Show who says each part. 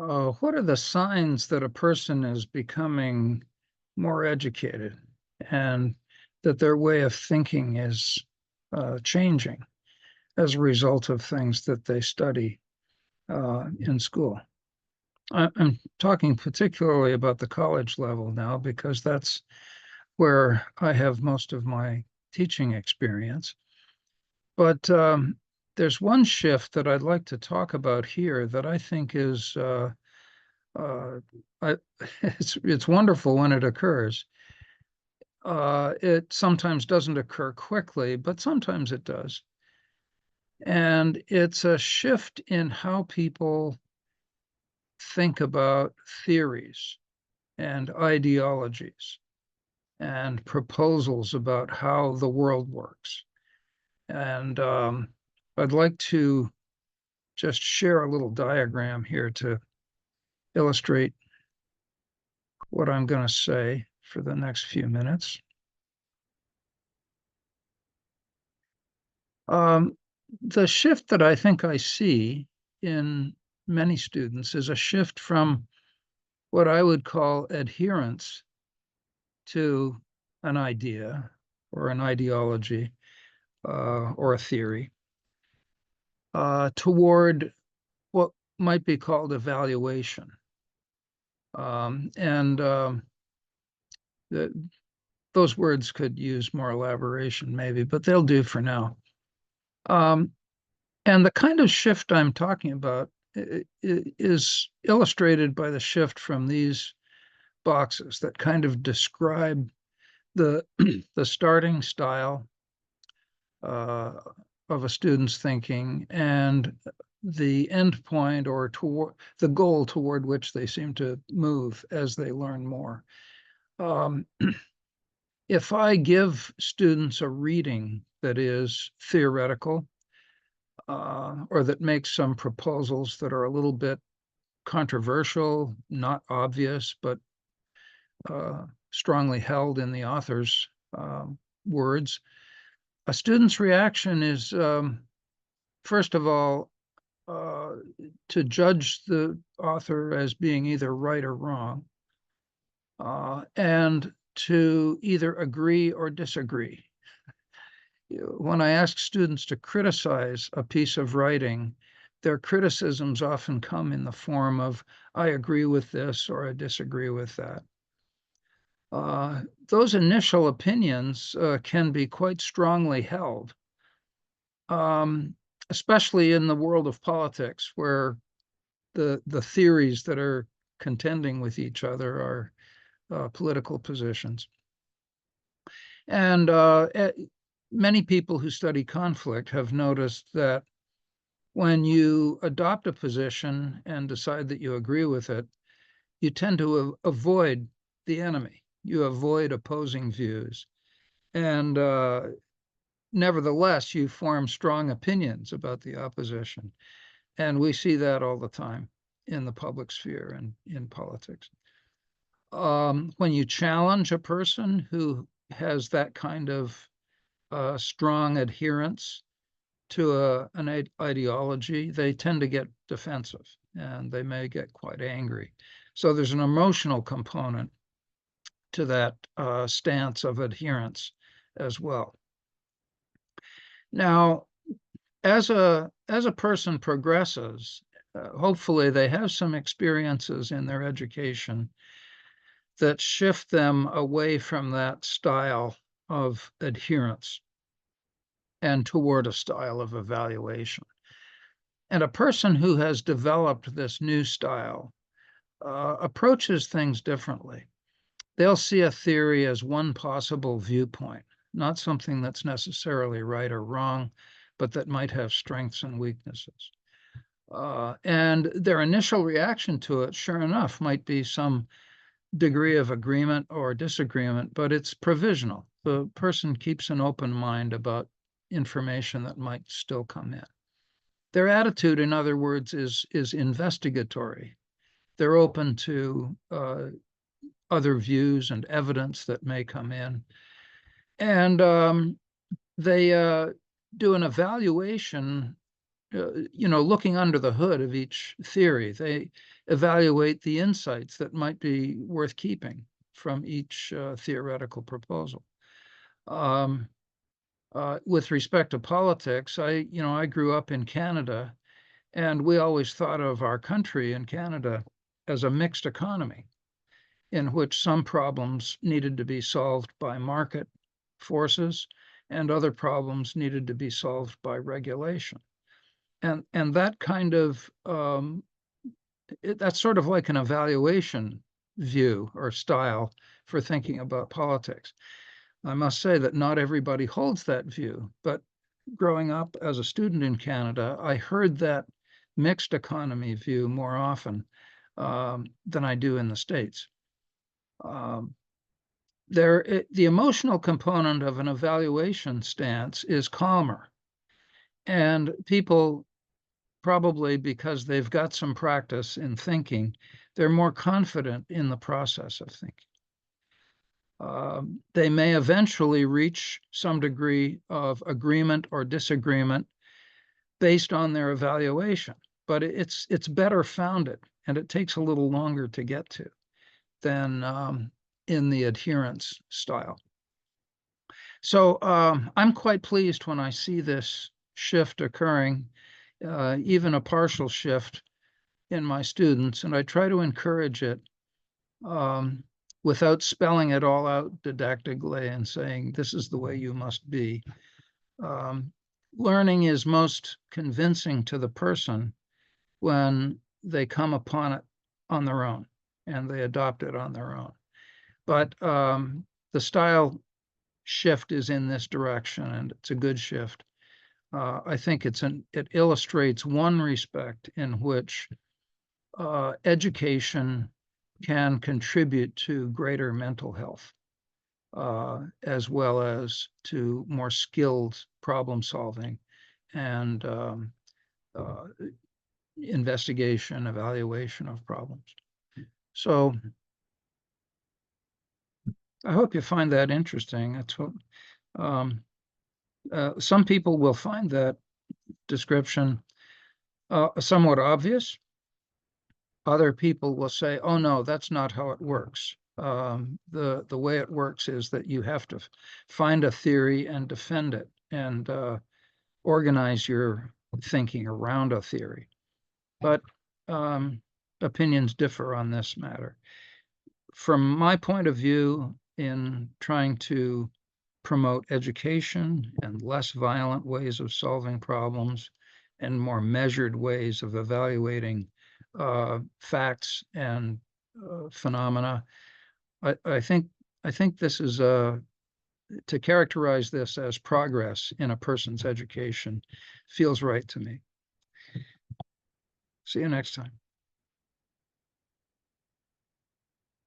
Speaker 1: What are the signs that a person is becoming more educated and that their way of thinking is changing as a result of things that they study in school? I'm talking particularly about the college level now because that's where I have most of my teaching experience. But there's one shift that I'd like to talk about here that I think is uh, I, it's wonderful when it occurs. It sometimes doesn't occur quickly, but sometimes it does. And it's a shift in how people think about theories and ideologies and proposals about how the world works. And I'd like to just share a little diagram here to illustrate what I'm going to say for the next few minutes. Um, the shift that I think I see in many students is a shift from what I would call adherence to an idea or an ideology or a theory toward what might be called evaluation. And the, those words could use more elaboration, maybe, but they'll do for now. And the kind of shift I'm talking about is illustrated by the shift from these boxes that kind of describe the the starting style uh, of a student's thinking and the end point or toward the goal toward which they seem to move as they learn more. Um, if I give students a reading that is theoretical or that makes some proposals that are a little bit controversial, not obvious, but strongly held in the author's words, a student's reaction is, first of all, uh, to judge the author as being either right or wrong, and to either agree or disagree. When I ask students to criticize a piece of writing, their criticisms often come in the form of, I agree with this or I disagree with that. Those initial opinions can be quite strongly held, um, especially in the world of politics, where the theories that are contending with each other are political positions. And many people who study conflict have noticed that when you adopt a position and decide that you agree with it, you tend to avoid the enemy. You avoid opposing views. And nevertheless, you form strong opinions about the opposition. And we see that all the time in the public sphere and in politics. When you challenge a person who has that kind of strong adherence to an ideology, they tend to get defensive and they may get quite angry. So there's an emotional component to that stance of adherence as well. Now, as a person progresses, hopefully they have some experiences in their education that shift them away from that style of adherence and toward a style of evaluation. And a person who has developed this new style approaches things differently. They'll see a theory as one possible viewpoint, not something that's necessarily right or wrong, but that might have strengths and weaknesses. And their initial reaction to it, sure enough, might be some degree of agreement or disagreement, but it's provisional. The person keeps an open mind about information that might still come in. Their attitude, in other words, is investigatory. They're open to other views and evidence that may come in. And they do an evaluation looking under the hood of each theory. They evaluate the insights that might be worth keeping from each theoretical proposal. With respect to politics, I grew up in Canada, and we always thought of our country in Canada as a mixed economy in which some problems needed to be solved by market forces and other problems needed to be solved by regulation. And that kind of that's sort of like an evaluation view or style for thinking about politics. I must say that not everybody holds that view, but growing up as a student in Canada, I heard that mixed economy view more often than I do in the States. The emotional component of an evaluation stance is calmer, and people, probably because they've got some practice in thinking, they're more confident in the process of thinking. They may eventually reach some degree of agreement or disagreement based on their evaluation, but it's better founded, and it takes a little longer to get to than in the adherence style. So I'm quite pleased when I see this shift occurring, even a partial shift in my students, and I try to encourage it without spelling it all out didactically and saying, this is the way you must be. Learning is most convincing to the person when they come upon it on their own and they adopt it on their own. But the style shift is in this direction, and it's a good shift. I think it illustrates one respect in which education can contribute to greater mental health, as well as to more skilled problem solving and investigation, evaluation of problems. So I hope you find that interesting. That's what some people will find that description somewhat obvious. Other people will say, "Oh no, that's not how it works." The way it works is that you have to find a theory and defend it, and organize your thinking around a theory. But opinions differ on this matter. From my point of view, in trying to promote education and less violent ways of solving problems and more measured ways of evaluating facts and phenomena, I think this is to characterize this as progress in a person's education feels right to me. See you next time.